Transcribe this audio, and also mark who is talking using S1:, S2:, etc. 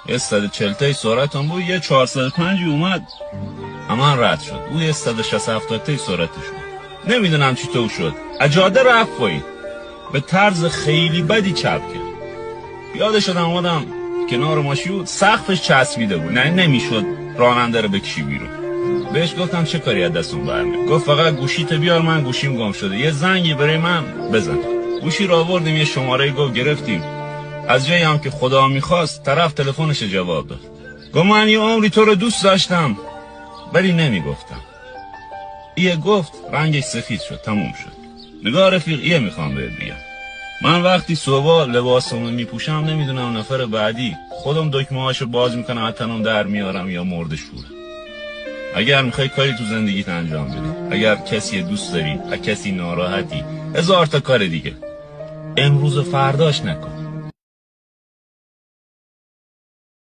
S1: یه 140 تایی سرعتم بود، یه 405 اومد اما رد شد. او یه 160 تایی سرعتش بود. نمیدونم چی تو شد، اجاده رفت پایین، به طرز خیلی بدی چپ کرد. پیاده شدم اومدم کنار ماشین، سقفش چسبیده بود، نه نمیشد راننده رو بکشی بیرون. بهش گفتم چه کاری از دستم برمیاد؟ گفت فقط گوشیت بیار، من گوشیم گم شده، یه زنگی برای من بزن. گوشی رو آوردیم، یه شماره گفت گرفتیم. از جایی هم که خدا میخواست طرف تلفنش جواب داد. گفت من یه عمری تو رو دوست داشتم ولی نمیگفتم. یه گفت رنگش سفید شد، تموم شد. نگاه رفیق، یه میخوام بهت بگم، من وقتی صبح لباسمو میپوشم نمیدونم نفر بعدی خودم دکمه هاشو باز میکنم از تنم در میارم یا مرد شوره. اگر میخوای کاری تو زندگیت انجام بدی، اگر کسی دوست داری، اگر کسی ناراحتی، 1000 تا کار دیگه، امروز و فرداش نکن.